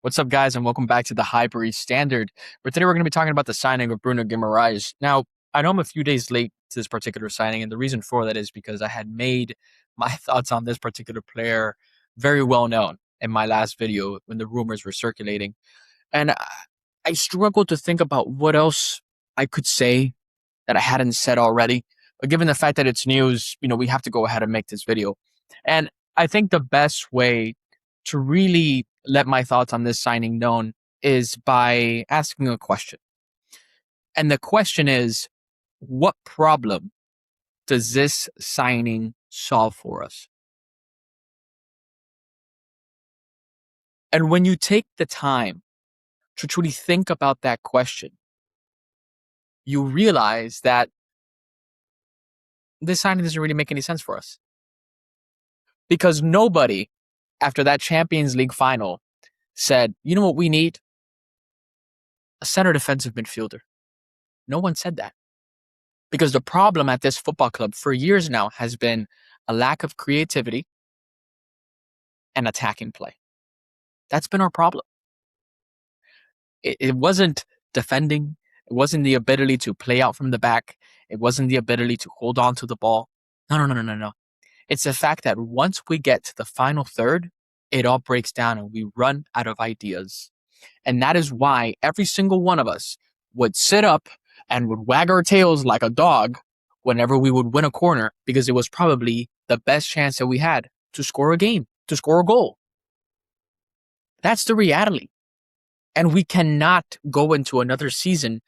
What's up, guys, and welcome back to the Highbury Standard. But today we're going to be talking about the signing of Bruno Guimarães. Now, I know I'm a few days late to this particular signing, and the reason for that is because I had made my thoughts on this particular player very well known in my last video when the rumors were circulating. And I struggled to think about what else I could say that I hadn't said already. But given the fact that it's news, we have to go ahead and make this video. And I think the best way to really let my thoughts on this signing known is by asking a question. And the question is, what problem does this signing solve for us? And when you take the time to truly think about that question, you realize that this signing doesn't really make any sense for us. Because nobody, after that Champions League final, said, you know what we need? A center defensive midfielder. No one said that. Because the problem at this football club for years now has been a lack of creativity and attacking play. That's been our problem. It wasn't defending. It wasn't the ability to play out from the back. It wasn't the ability to hold on to the ball. No. It's the fact that once we get to the final third, it all breaks down and we run out of ideas. And that is why every single one of us would sit up and would wag our tails like a dog whenever we would win a corner, because it was probably the best chance that we had to score a game, to score a goal. That's the reality. And we cannot go into another season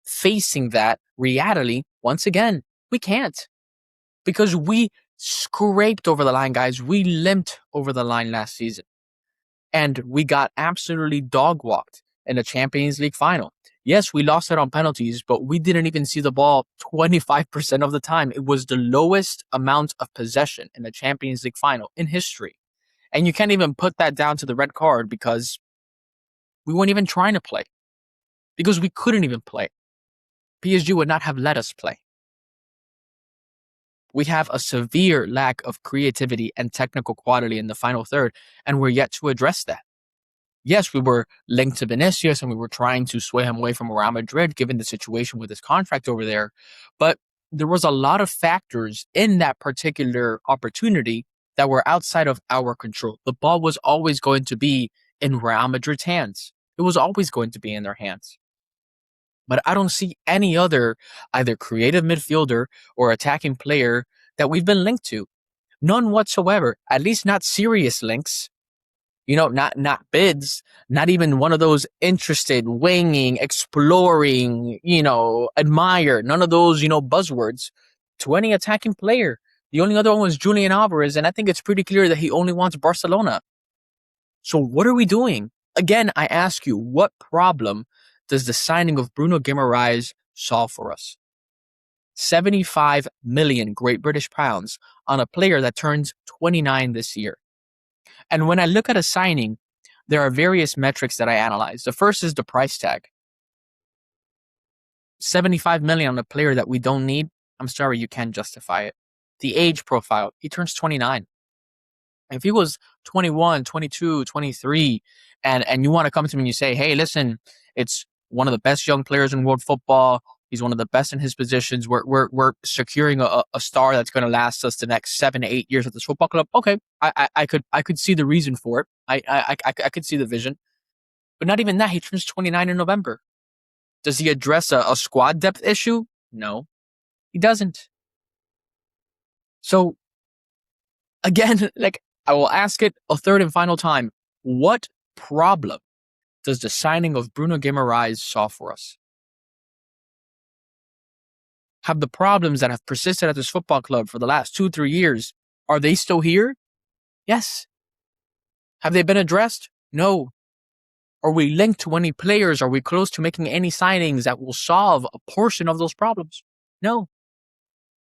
facing that reality once again. We can't. Because we scraped over the line, guys. We limped over the line last season. And we got absolutely dog-walked in the Champions League final. Yes, we lost it on penalties, but we didn't even see the ball 25% of the time. It was the lowest amount of possession in the Champions League final in history. And you can't even put that down to the red card because we weren't even trying to play. Because we couldn't even play. PSG would not have let us play. We have a severe lack of creativity and technical quality in the final third, and we're yet to address that. Yes, we were linked to Vinicius and we were trying to sway him away from Real Madrid given the situation with his contract over there, but there was a lot of factors in that particular opportunity that were outside of our control. The ball was always going to be in Real Madrid's hands. It was always going to be in their hands. But I don't see any other either creative midfielder or attacking player that we've been linked to. None whatsoever. At least not serious links. Not bids, not even one of those interested, winging, exploring, admire, none of those, buzzwords to any attacking player. The only other one was Julian Alvarez, and I think it's pretty clear that he only wants Barcelona. So what are we doing? Again, I ask you, what problem does the signing of Bruno Guimarães solve for us? 75 million Great British pounds on a player that turns 29 this year. And when I look at a signing, there are various metrics that I analyze. The first is the price tag. 75 million on a player that we don't need. I'm sorry, you can't justify it. The age profile, he turns 29. If he was 21, 22, 23, and you want to come to me and you say, hey, listen, it's one of the best young players in world football. He's one of the best in his positions. We're securing a star that's going to last us the next 7 to 8 years at this football club. Okay, I could see the reason for it. I could see the vision, but not even that. He turns 29 in November. Does he address a squad depth issue? No, he doesn't. So again, I will ask it a third and final time. What problem does the signing of Bruno Guimarães solve for us? Have the problems that have persisted at this football club for the last 2-3 years, are they still here? Yes. Have they been addressed? No. Are we linked to any players? Are we close to making any signings that will solve a portion of those problems? No.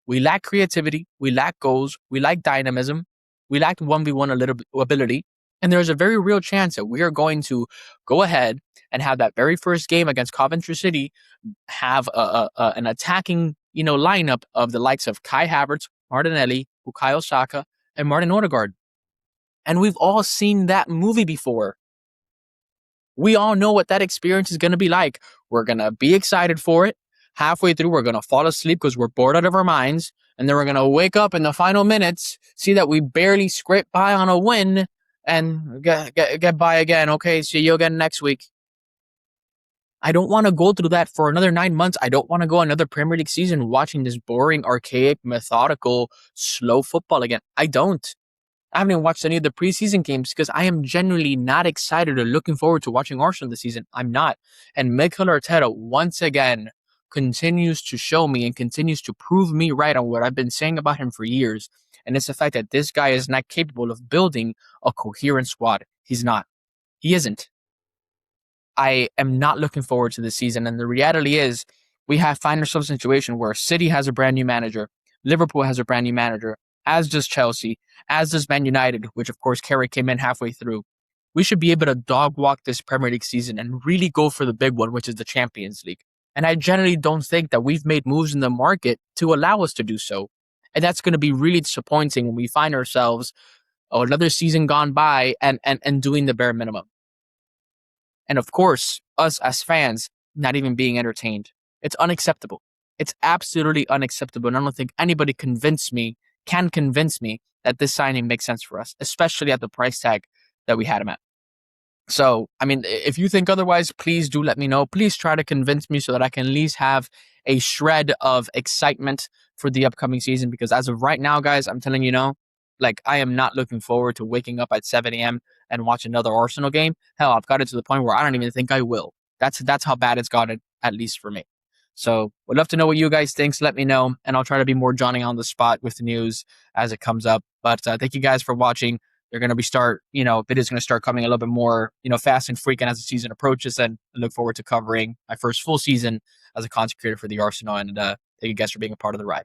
We lack creativity. We lack goals. We lack dynamism. We lack 1v1 ability. And there's a very real chance that we are going to go ahead and have that very first game against Coventry City have an attacking lineup of the likes of Kai Havertz, Martinelli, Bukayo Saka, and Martin Odegaard. And we've all seen that movie before. We all know what that experience is going to be like. We're going to be excited for it. Halfway through, we're going to fall asleep because we're bored out of our minds. And then we're going to wake up in the final minutes, see that we barely scraped by on a win, and get by again. Okay, see you again next week. I don't want to go through that for another 9 months. I don't want to go another Premier League season watching this boring, archaic, methodical, slow football again. I don't. I haven't even watched any of the preseason games because I am genuinely not excited or looking forward to watching Arsenal this season. I'm not. And Mikel Arteta, once again, continues to show me and continues to prove me right on what I've been saying about him for years. And it's the fact that this guy is not capable of building a coherent squad. He's not. He isn't. I am not looking forward to this season. And the reality is, we have find ourselves in a situation where City has a brand new manager, Liverpool has a brand new manager, as does Chelsea, as does Man United, which of course Carrick came in halfway through. We should be able to dog walk this Premier League season and really go for the big one, which is the Champions League. And I generally don't think that we've made moves in the market to allow us to do so. And that's going to be really disappointing when we find ourselves another season gone by and doing the bare minimum. And of course, us as fans not even being entertained. It's unacceptable. It's absolutely unacceptable. And I don't think anybody can convince me that this signing makes sense for us, especially at the price tag that we had him at. So, I mean, if you think otherwise, please do let me know. Please try to convince me so that I can at least have a shred of excitement for the upcoming season. Because as of right now, guys, I'm telling you, like, I am not looking forward to waking up at 7 a.m. and watch another Arsenal game. Hell, I've got it to the point where I don't even think I will. That's how bad it's gotten, at least for me. So, would love to know what you guys think. So let me know, and I'll try to be more Johnny on the spot with the news as it comes up. But thank you guys for watching. They're going to videos going to start coming a little bit more, fast and frequent as the season approaches. And I look forward to covering my first full season as a content creator for the Arsenal. And thank you guys for being a part of the ride.